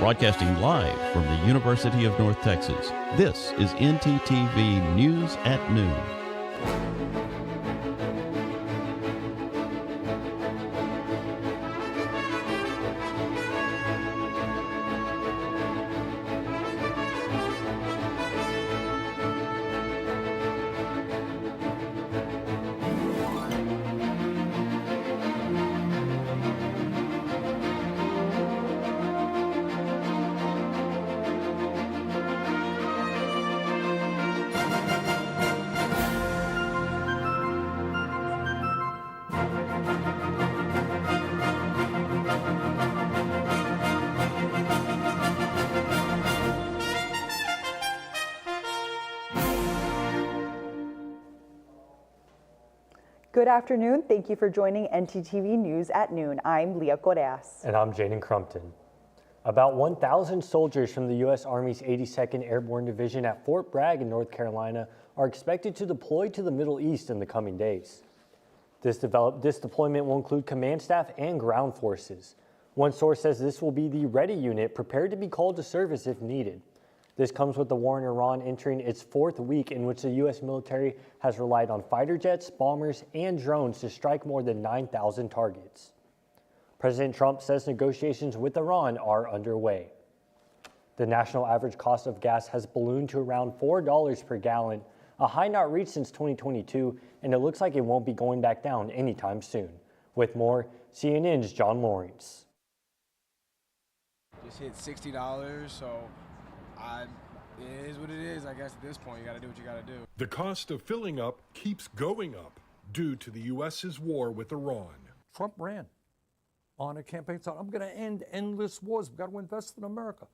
Broadcasting live from the University of North Texas, this is NTTV News at Noon. Good afternoon. Thank you for joining NTTV News at Noon. I'm Leah Correas. And I'm Jaden Crumpton. About 1,000 soldiers from the U.S. Army's 82nd Airborne Division at Fort Bragg in North Carolina are expected to deploy to the Middle East in the coming days. This deployment will include command staff and ground forces. One source says this will be the ready unit prepared to be called to service if needed. This comes with the war in Iran entering its fourth week in which the U.S. military has relied on fighter jets, bombers, and drones to strike more than 9,000 targets. President Trump says negotiations with Iran are underway. The national average cost of gas has ballooned to around $4 per gallon, a high not reached since 2022, and it looks like it won't be going back down anytime soon. With more, CNN's John Lawrence. Just hit $60, so it is what it is. I guess at this point, you got to do what you got to do. The cost of filling up keeps going up due to the U.S.'s war with Iran. Trump ran on a campaign saying, I'm going to end endless wars. We've got to invest in America,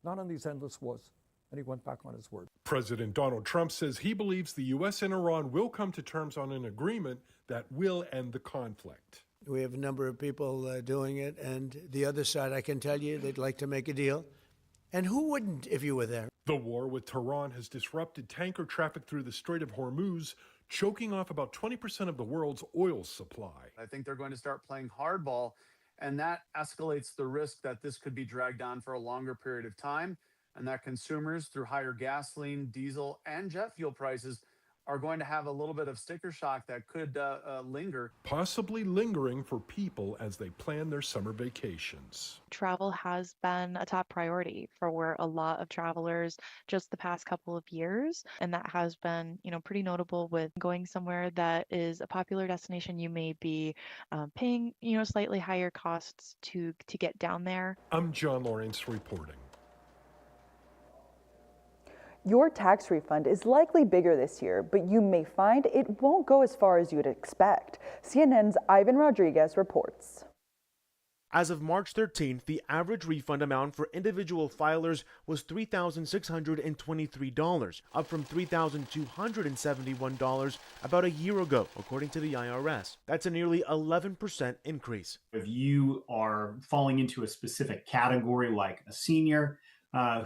not on these endless wars. And he went back on his word. President Donald Trump says he believes the U.S. and Iran will come to terms on an agreement that will end the conflict. We have a number of people doing it, and the other side, I can tell you, they'd like to make a deal. And who wouldn't if you were there? The war with Tehran has disrupted tanker traffic through the Strait of Hormuz, choking off about 20% of the world's oil supply. I think they're going to start playing hardball, and that escalates the risk that this could be dragged on for a longer period of time, and that consumers, through higher gasoline, diesel, and jet fuel prices, are going to have a little bit of sticker shock that could linger. Possibly lingering for people as they plan their summer vacations. Travel has been a top priority for a lot of travelers just the past couple of years. And that has been, pretty notable with going somewhere that is a popular destination. You may be paying, slightly higher costs to get down there. I'm John Lawrence reporting. Your tax refund is likely bigger this year, but you may find it won't go as far as you'd expect. CNN's Ivan Rodriguez reports. As of March 13th, the average refund amount for individual filers was $3,623, up from $3,271 about a year ago, according to the IRS. That's a nearly 11% increase. If you are falling into a specific category like a senior,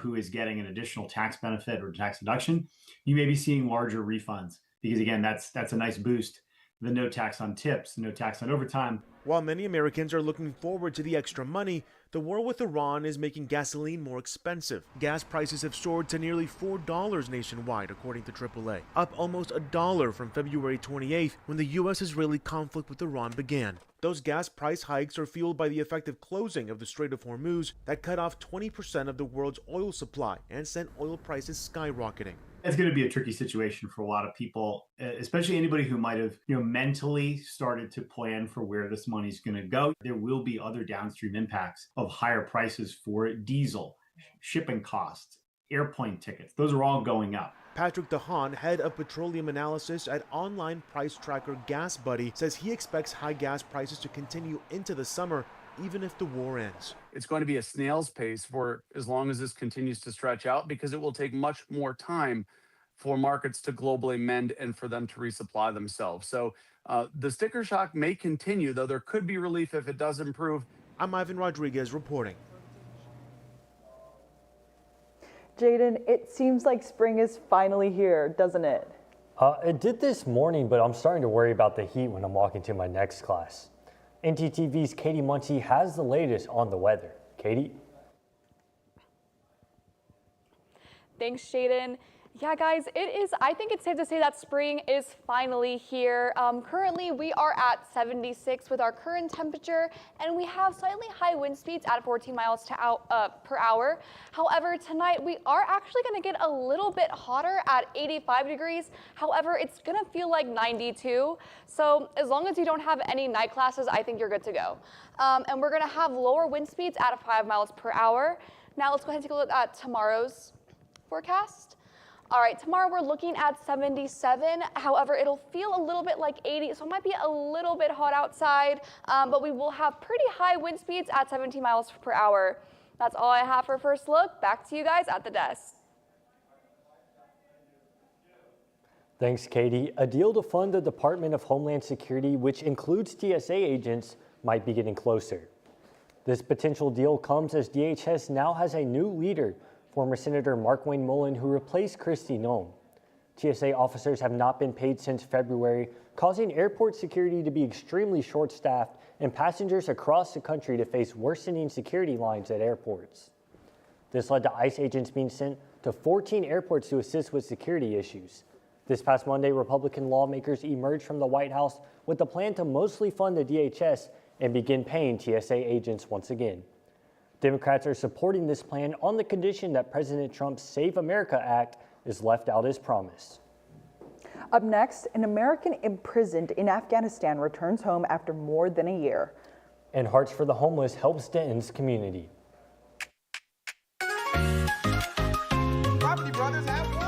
who is getting an additional tax benefit or tax deduction, you may be seeing larger refunds because, again, that's a nice boost. The no tax on tips, no tax on overtime. While many Americans are looking forward to the extra money, the war with Iran is making gasoline more expensive. Gas prices have soared to nearly $4 nationwide, according to AAA, up almost $1 from February 28th when the U.S.-Israeli conflict with Iran began. Those gas price hikes are fueled by the effective closing of the Strait of Hormuz that cut off 20% of the world's oil supply and sent oil prices skyrocketing. It's going to be a tricky situation for a lot of people, especially anybody who might have, mentally started to plan for where this money's going to go. There will be other downstream impacts of higher prices for diesel, shipping costs, airplane tickets. Those are all going up. Patrick DeHaan, head of petroleum analysis at online price tracker GasBuddy, says he expects high gas prices to continue into the summer, even if the war ends. It's going to be a snail's pace for as long as this continues to stretch out, because it will take much more time for markets to globally mend and for them to resupply themselves. So the sticker shock may continue, though there could be relief if it does improve. I'm Ivan Rodriguez reporting. Jaden, it seems like spring is finally here, doesn't it? It did this morning, but I'm starting to worry about the heat when I'm walking to my next class. NTTV's Katie Muncie has the latest on the weather. Katie? Thanks, Jaden. Yeah, guys, I think it's safe to say that spring is finally here. Currently, we are at 76 with our current temperature, and we have slightly high wind speeds at 14 miles per hour. However, tonight we are actually going to get a little bit hotter at 85 degrees. However, it's going to feel like 92. So as long as you don't have any night classes, I think you're good to go. And we're going to have lower wind speeds at 5 miles per hour. Now let's go ahead and take a look at tomorrow's forecast. All right, tomorrow we're looking at 77. However, it'll feel a little bit like 80, so it might be a little bit hot outside, but we will have pretty high wind speeds at 17 miles per hour. That's all I have for first look. Back to you guys at the desk. Thanks, Katie. A deal to fund the Department of Homeland Security, which includes TSA agents, might be getting closer. This potential deal comes as DHS now has a new leader, former Senator Markwayne Mullin, who replaced Kristi Noem. TSA officers have not been paid since February, causing airport security to be extremely short-staffed and passengers across the country to face worsening security lines at airports. This led to ICE agents being sent to 14 airports to assist with security issues. This past Monday, Republican lawmakers emerged from the White House with a plan to mostly fund the DHS and begin paying TSA agents once again. Democrats are supporting this plan on the condition that President Trump's Save America Act is left out as promised. Up next, an American imprisoned in Afghanistan returns home after more than a year. And Hearts for the Homeless helps Denton's community. Property Brothers have won!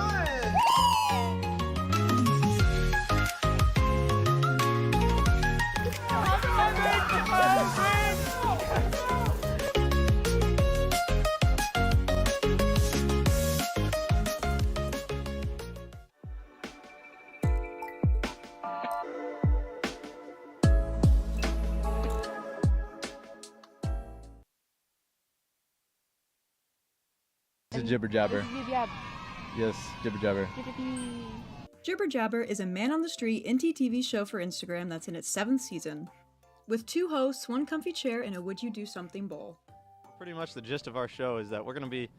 This is Jibber Jabber. Yes, Jibber Jabber. Jibber Jabber is a man-on-the-street NTTV show for Instagram that's in its 7th season. With 2 hosts, 1 comfy chair, and a Would You Do Something bowl. Pretty much the gist of our show is that we're going to be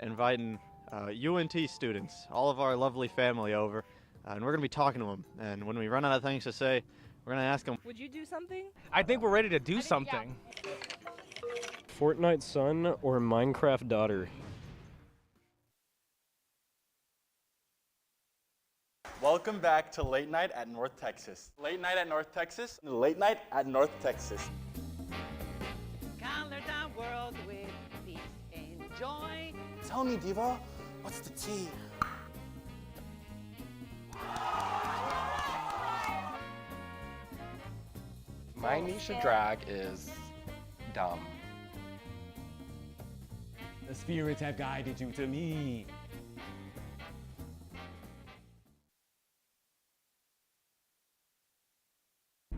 inviting UNT students, all of our lovely family over, and we're going to be talking to them. And when we run out of things to say, we're going to ask them, would you do something? I think we're ready to do something. Yeah. Fortnite son or Minecraft daughter? Welcome back to Late Night at North Texas. Late Night at North Texas. Late Night at North Texas. Color the world with peace and joy. Tell me, Diva, what's the tea? My Nisha drag is dumb. The spirits have guided you to me.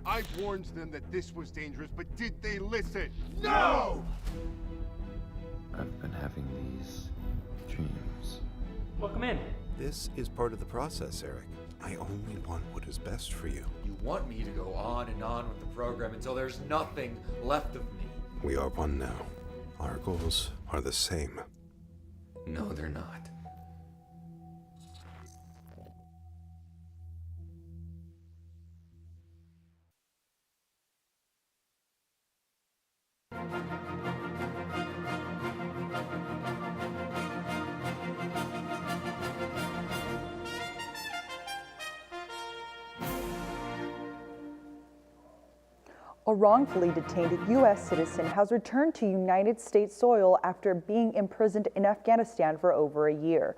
I warned them that this was dangerous, but did they listen? No! I've been having these dreams. Welcome in. This is part of the process, Eric. I only want what is best for you. You want me to go on and on with the program until there's nothing left of me. We are one now. Our goals are the same. No, they're not. A wrongfully detained U.S. citizen has returned to United States soil after being imprisoned in Afghanistan for over a year.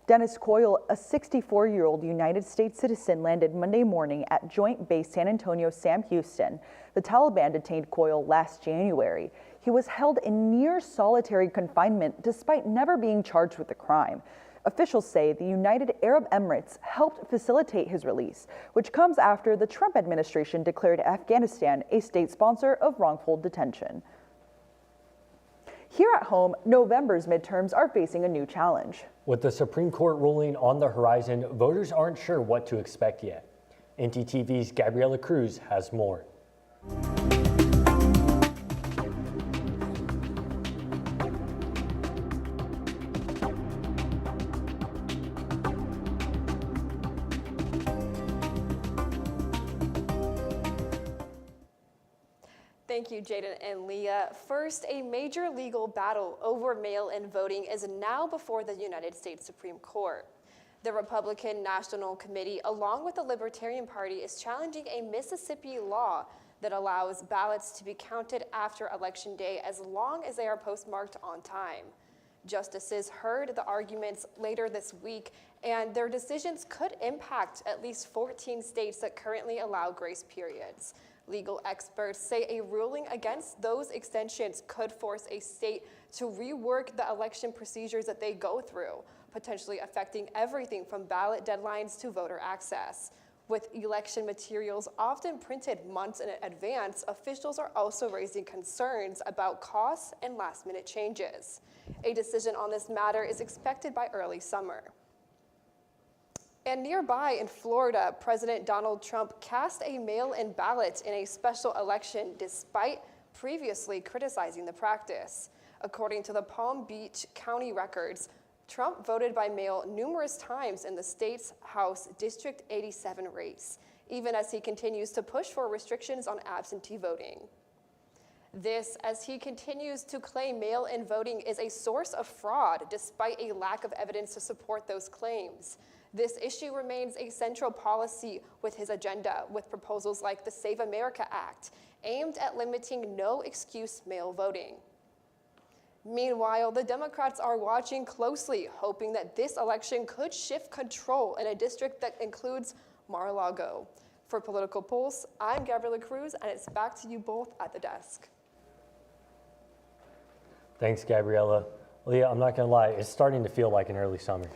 Dennis Coyle, a 64-year-old United States citizen, landed Monday morning at Joint Base San Antonio, Sam Houston. The Taliban detained Coyle last January. He was held in near solitary confinement despite never being charged with a crime. Officials say the United Arab Emirates helped facilitate his release, which comes after the Trump administration declared Afghanistan a state sponsor of wrongful detention. Here at home, November's midterms are facing a new challenge. With the Supreme Court ruling on the horizon, voters aren't sure what to expect yet. NTTV's Gabriela Cruz has more. Thank you, Jaden and Leah. First, a major legal battle over mail-in voting is now before the United States Supreme Court. The Republican National Committee, along with the Libertarian Party, is challenging a Mississippi law that allows ballots to be counted after Election Day as long as they are postmarked on time. Justices heard the arguments later this week, and their decisions could impact at least 14 states that currently allow grace periods. Legal experts say a ruling against those extensions could force a state to rework the election procedures that they go through, potentially affecting everything from ballot deadlines to voter access. With election materials often printed months in advance, officials are also raising concerns about costs and last-minute changes. A decision on this matter is expected by early summer. And nearby in Florida, President Donald Trump cast a mail-in ballot in a special election despite previously criticizing the practice. According to the Palm Beach County records, Trump voted by mail numerous times in the state's House District 87 race, even as he continues to push for restrictions on absentee voting. This, as he continues to claim mail-in voting is a source of fraud despite a lack of evidence to support those claims. This issue remains a central policy with his agenda, with proposals like the Save America Act, aimed at limiting no-excuse mail voting. Meanwhile, the Democrats are watching closely, hoping that this election could shift control in a district that includes Mar-a-Lago. For Political Pulse, I'm Gabriela Cruz, and it's back to you both at the desk. Thanks, Gabriella. Leah, I'm not gonna lie, it's starting to feel like an early summer.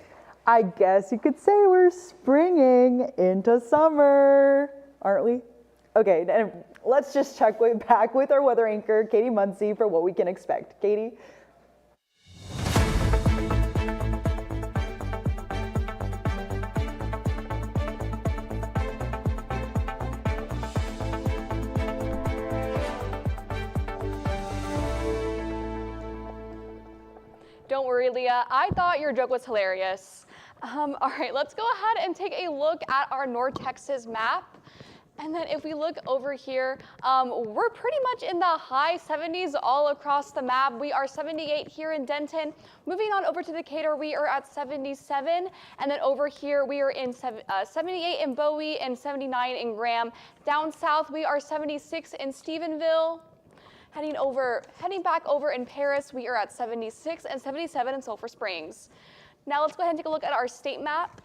I guess you could say we're springing into summer, aren't we? Okay, and let's just check back with our weather anchor, Katie Muncie, for what we can expect. Katie? Don't worry, Leah. I thought your joke was hilarious. All right, let's go ahead and take a look at our North Texas map. And then if we look over here, we're pretty much in the high 70s all across the map. We are 78 here in Denton. Moving on over to Decatur, we are at 77. And then over here, we are in 78 in Bowie and 79 in Graham. Down south, we are 76 in Stephenville. Heading back over in Paris, we are at 76 and 77 in Sulphur Springs. Now let's go ahead and take a look at our state map.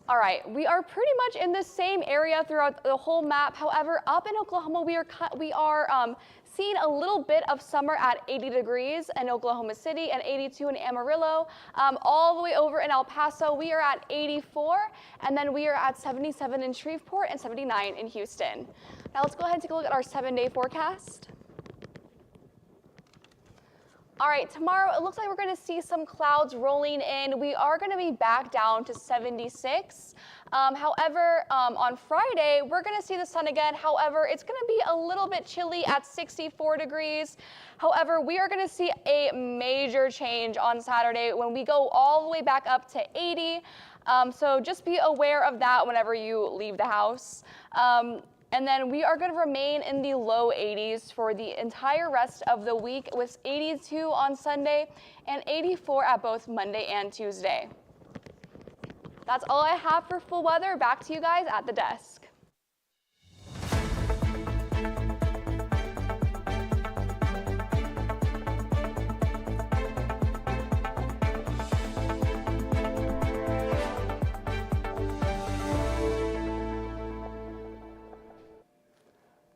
All right, we are pretty much in the same area throughout the whole map. However, up in Oklahoma, we are seeing a little bit of summer at 80 degrees in Oklahoma City and 82 in Amarillo. All the way over in El Paso, we are at 84, and then we are at 77 in Shreveport and 79 in Houston. Now let's go ahead and take a look at our 7-day forecast. All right, tomorrow it looks like we're going to see some clouds rolling in. We are going to be back down to 76. However, on Friday, we're going to see the sun again. However, it's going to be a little bit chilly at 64 degrees. However, we are going to see a major change on Saturday when we go all the way back up to 80. So just be aware of that whenever you leave the house. And then we are going to remain in the low 80s for the entire rest of the week, with 82 on Sunday and 84 at both Monday and Tuesday. That's all I have for full weather. Back to you guys at the desk.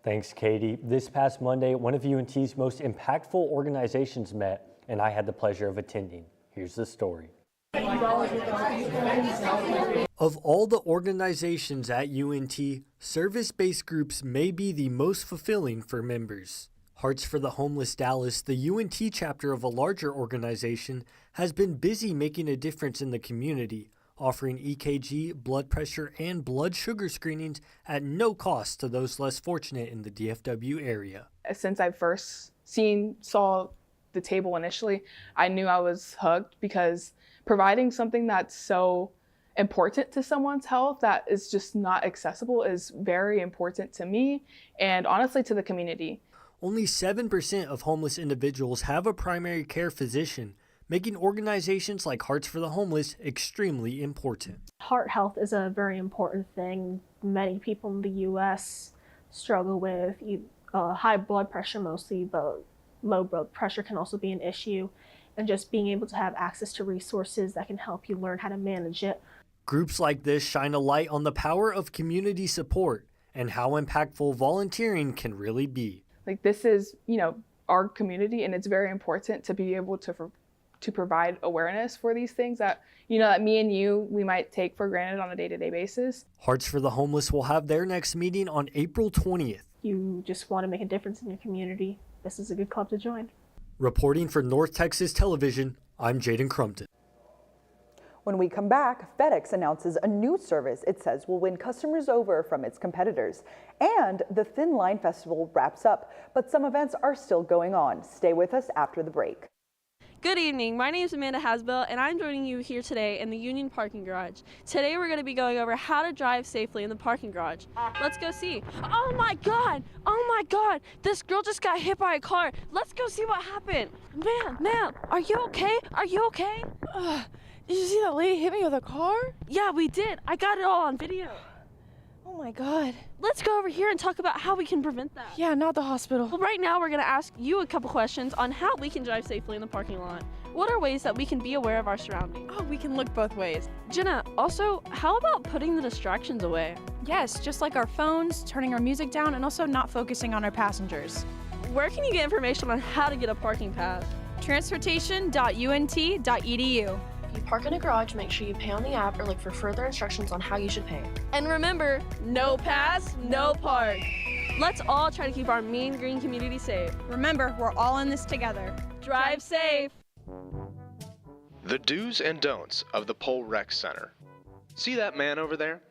Thanks, Katie. This past Monday, one of UNT's most impactful organizations met, and I had the pleasure of attending. Here's the story. Of all the organizations at UNT, service-based groups may be the most fulfilling for members. Hearts for the Homeless Dallas, the UNT chapter of a larger organization, has been busy making a difference in the community, offering EKG, blood pressure, and blood sugar screenings at no cost to those less fortunate in the DFW area. Since I first saw the table initially, I knew I was hooked, because providing something that's so important to someone's health that is just not accessible is very important to me and honestly to the community. Only 7% of homeless individuals have a primary care physician, making organizations like Hearts for the Homeless extremely important. Heart health is a very important thing. Many people in the U.S. struggle with high blood pressure mostly, but low blood pressure can also be an issue. And just being able to have access to resources that can help you learn how to manage it. Groups like this shine a light on the power of community support and how impactful volunteering can really be. Like, this is, our community, and it's very important to be able to provide awareness for these things that, that me and you, we might take for granted on a day-to-day basis. Hearts for the Homeless will have their next meeting on April 20th. You just want to make a difference in your community. This is a good club to join. Reporting for North Texas Television, I'm Jaden Crumpton. When we come back, FedEx announces a new service it says will win customers over from its competitors. And the Thin Line Festival wraps up, but some events are still going on. Stay with us after the break. Good evening, my name is Amanda Hasbell and I'm joining you here today in the Union Parking Garage. Today we're going to be going over how to drive safely in the parking garage. Let's go see. Oh my god, this girl just got hit by a car. Let's go see what happened. Ma'am, are you okay? Are you okay? Did you see that lady hit me with a car? Yeah, we did. I got it all on video. Oh my god. Let's go over here and talk about how we can prevent that. Yeah, not the hospital. Well, right now we're going to ask you a couple questions on how we can drive safely in the parking lot. What are ways that we can be aware of our surroundings? Oh, we can look both ways. Jenna, also, how about putting the distractions away? Yes, just like our phones, turning our music down, and also not focusing on our passengers. Where can you get information on how to get a parking pass? Transportation.unt.edu. If you park in a garage, make sure you pay on the app or look for further instructions on how you should pay. And remember, no pass, no park. Let's all try to keep our mean green community safe. Remember, we're all in this together. Drive safe. The do's and don'ts of the Pole Rec Center. See that man over there?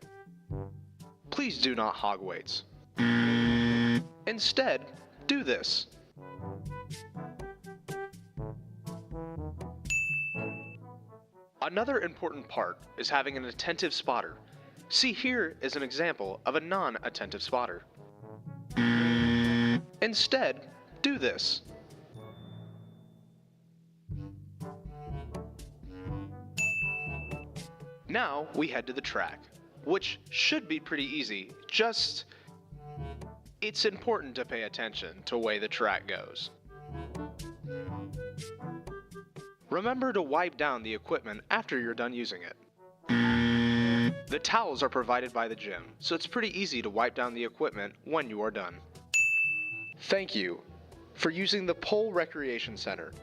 Please do not hog weights. Instead, do this. Another important part is having an attentive spotter. See, here is an example of a non-attentive spotter. Instead, do this. Now we head to the track, which should be pretty easy, just it's important to pay attention to the way the track goes. Remember to wipe down the equipment after you're done using it. The towels are provided by the gym, so it's pretty easy to wipe down the equipment when you are done. Thank you for using the Pole Recreation Center.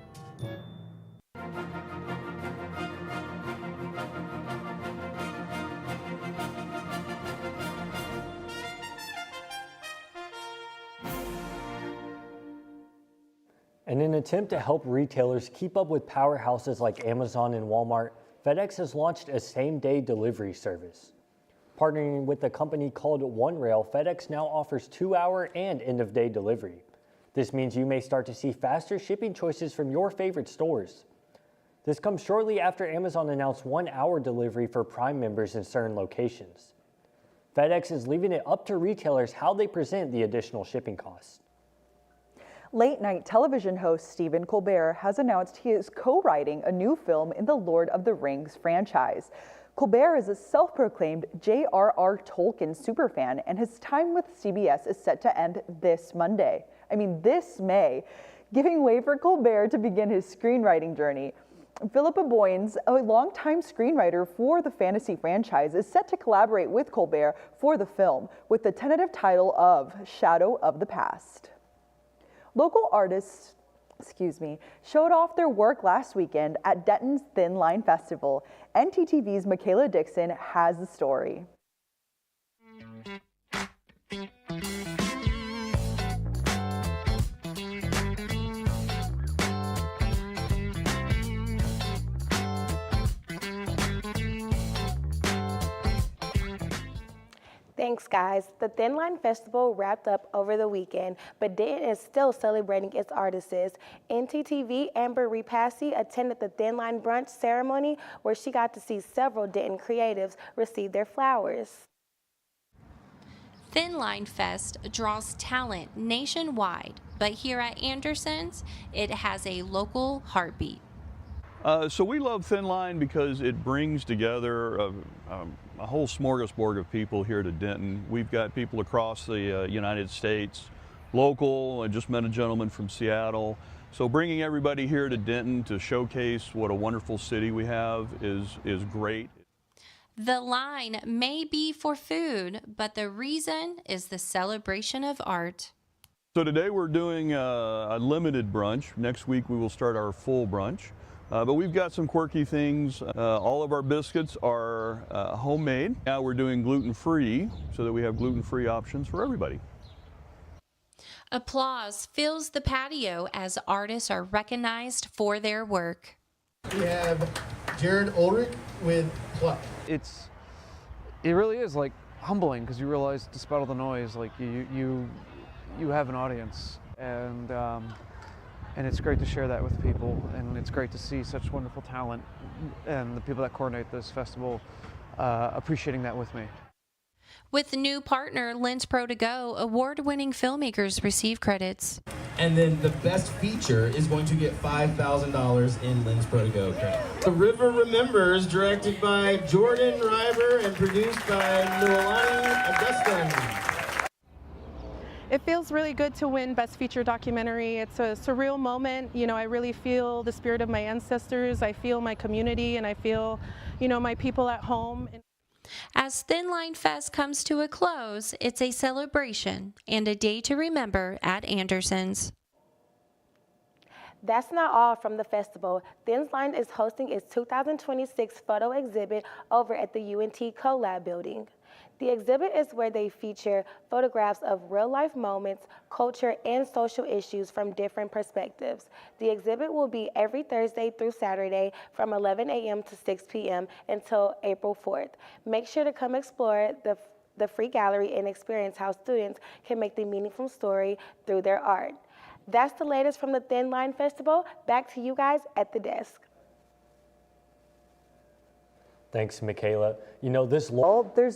In an attempt to help retailers keep up with powerhouses like Amazon and Walmart, FedEx has launched a same-day delivery service. Partnering with a company called OneRail, FedEx now offers 2-hour and end-of-day delivery. This means you may start to see faster shipping choices from your favorite stores. This comes shortly after Amazon announced 1-hour delivery for Prime members in certain locations. FedEx is leaving it up to retailers how they present the additional shipping costs. Late-night television host Stephen Colbert has announced he is co-writing a new film in the Lord of the Rings franchise. Colbert is a self-proclaimed J.R.R. Tolkien superfan, and his time with CBS is set to end this May, giving way for Colbert to begin his screenwriting journey. Philippa Boyens, a longtime screenwriter for the fantasy franchise, is set to collaborate with Colbert for the film, with the tentative title of Shadow of the Past. Local artists, showed off their work last weekend at Denton's Thin Line Festival. NTTV's Michaela Dixon has the story. Thanks, guys. The Thin Line Festival wrapped up over the weekend, but Denton is still celebrating its artists. NTTV Amber Repassi attended the Thin Line Brunch ceremony where she got to see several Denton creatives receive their flowers. Thin Line Fest draws talent nationwide, but here at Anderson's, it has a local heartbeat. So we love Thin Line because it brings together a whole smorgasbord of people here to Denton. We've got people across the United States, local. I just met a gentleman from Seattle. So bringing everybody here to Denton to showcase what a wonderful city we have is great. The line may be for food, but the reason is the celebration of art. So today we're doing a limited brunch. Next week we will start our full brunch. But we've got some quirky things. All of our biscuits are homemade. Now we're doing gluten-free so that we have gluten-free options for everybody. Applause fills the patio as artists are recognized for their work. We have Jared Ulrich with Pluck. It really is like humbling because you realize despite all the noise, like you have an audience, and it's great to share that with people, and it's great to see such wonderful talent and the people that coordinate this festival appreciating that with me. With new partner Lens Pro To Go, award-winning filmmakers receive credits. And then the best feature is going to get $5,000 in Lens Pro To Go credit. The River Remembers, directed by Jordan River and produced by Noelani Augustine. It feels really good to win Best Feature Documentary. It's a surreal moment. You know, I really feel the spirit of my ancestors. I feel my community, and I feel, you know, my people at home. As Thin Line Fest comes to a close, it's a celebration and a day to remember at Anderson's. That's not all from the festival. Thin Line is hosting its 2026 photo exhibit over at the UNT CoLab building. The exhibit is where they feature photographs of real-life moments, culture, and social issues from different perspectives. The exhibit will be every Thursday through Saturday from 11 a.m. to 6 p.m. until April 4th. Make sure to come explore the free gallery and experience how students can make the meaningful story through their art. That's the latest from the Thin Line Festival. Back to you guys at the desk. Thanks, Michaela. You know, there's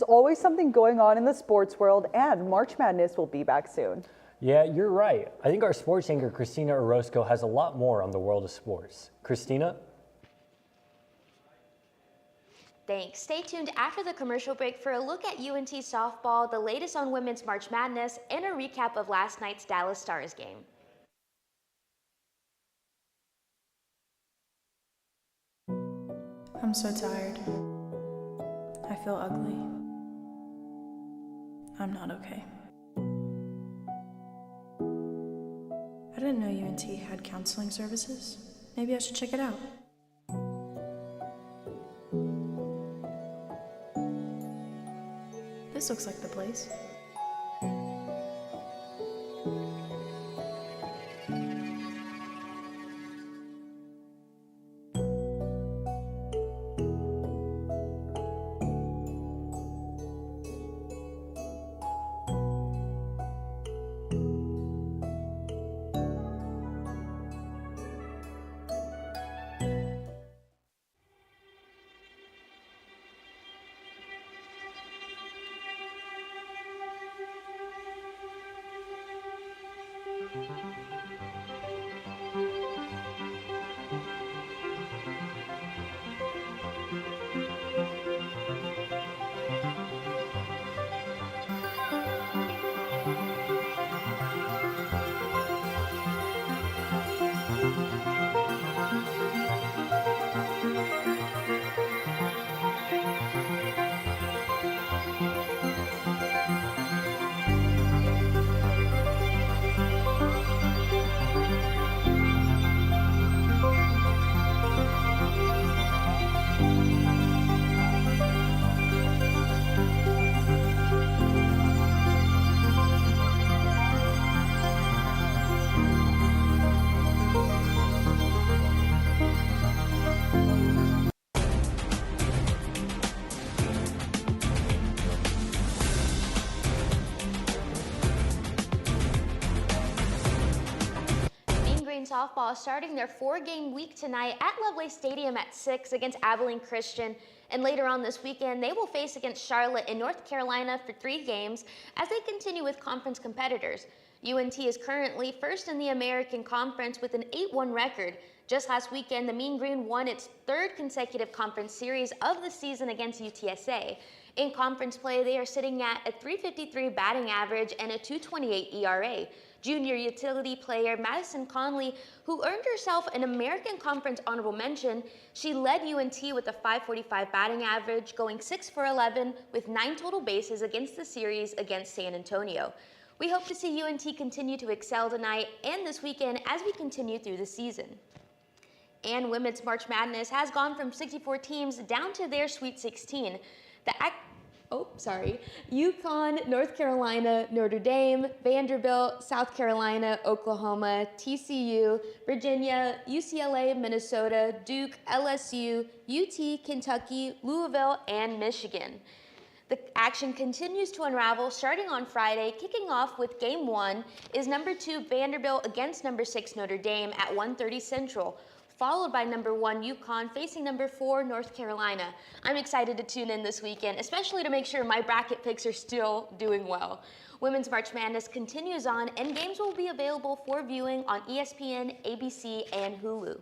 always something going on in the sports world, and March Madness will be back soon. Yeah, you're right. I think our sports anchor, Christina Orozco, has a lot more on the world of sports. Christina? Thanks. Stay tuned after the commercial break for a look at UNT softball, the latest on women's March Madness, and a recap of last night's Dallas Stars game. I'm so tired. I feel ugly. I'm not okay. I didn't know UNT had counseling services. Maybe I should check it out. This looks like the place. softball starting their 4-game week tonight at Lovelace Stadium at 6 against Abilene Christian. And later on this weekend, they will face against Charlotte in North Carolina for 3 games as they continue with conference competitors. UNT is currently first in the American Conference with an 8-1 record. Just last weekend, the Mean Green won its 3rd consecutive conference series of the season against UTSA. In conference play, they are sitting at a .353 batting average and a .228 ERA. Junior utility player Madison Conley, who earned herself an American Conference honorable mention, she led UNT with a .545 batting average, going 6 for 11 with 9 total bases against the series against San Antonio. We hope to see UNT continue to excel tonight and this weekend as we continue through the season. And Women's March Madness has gone from 64 teams down to their Sweet 16. UConn, North Carolina, Notre Dame, Vanderbilt, South Carolina, Oklahoma, TCU, Virginia, UCLA, Minnesota, Duke, LSU, UT, Kentucky, Louisville, and Michigan. The action continues to unravel starting on Friday. Kicking off with Game 1 is number 2 Vanderbilt against number 6 Notre Dame at 1:30 Central, followed by number 1 UConn facing number 4 North Carolina. I'm excited to tune in this weekend, especially to make sure my bracket picks are still doing well. Women's March Madness continues on, and games will be available for viewing on ESPN, ABC, and Hulu.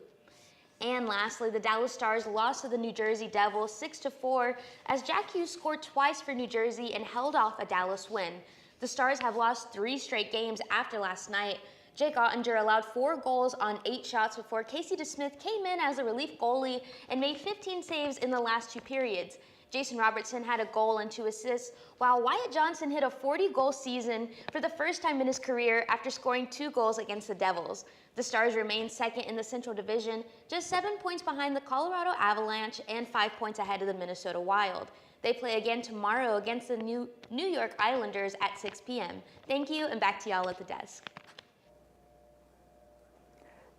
And lastly, the Dallas Stars lost to the New Jersey Devils 6-4 as Jack Hughes scored twice for New Jersey and held off a Dallas win. The Stars have lost 3 straight games after last night. Jake Ottinger allowed 4 goals on 8 shots before Casey DeSmith came in as a relief goalie and made 15 saves in the last 2 periods. Jason Robertson had a goal and 2 assists, while Wyatt Johnson hit a 40-goal season for the first time in his career after scoring 2 goals against the Devils. The Stars remain second in the Central Division, just 7 points behind the Colorado Avalanche and 5 points ahead of the Minnesota Wild. They play again tomorrow against the New York Islanders at 6 p.m. Thank you, and back to y'all at the desk.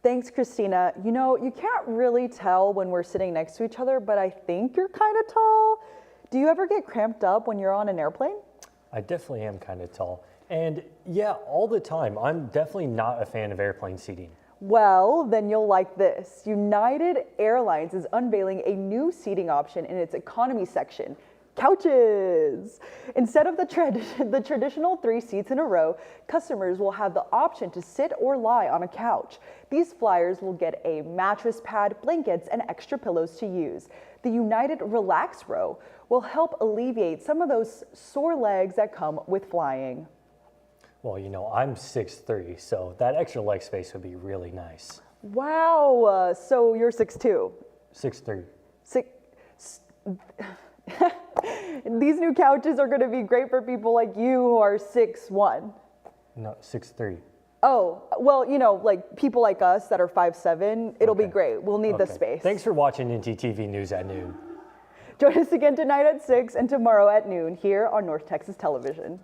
Thanks, Christina. You know, you can't really tell when we're sitting next to each other, but I think you're kind of tall. Do you ever get cramped up when you're on an airplane? I definitely am kind of tall. And yeah, all the time. I'm definitely not a fan of airplane seating. Well, then you'll like this. United Airlines is unveiling a new seating option in its economy section. Couches! Instead of the traditional 3 seats in a row, customers will have the option to sit or lie on a couch. These flyers will get a mattress pad, blankets, and extra pillows to use. The United Relax Row will help alleviate some of those sore legs that come with flying. Well, you know, I'm 6'3", so that extra leg space would be really nice. Wow, so you're 6'2"? 6'3". These new couches are going to be great for people like you who are 6'1". No, 6'3". Oh, well, you know, like people like us that are 5'7", it'll be great. We'll need the space. Thanks for watching NTTV News at noon. Join us again tonight at 6 and tomorrow at noon here on North Texas Television.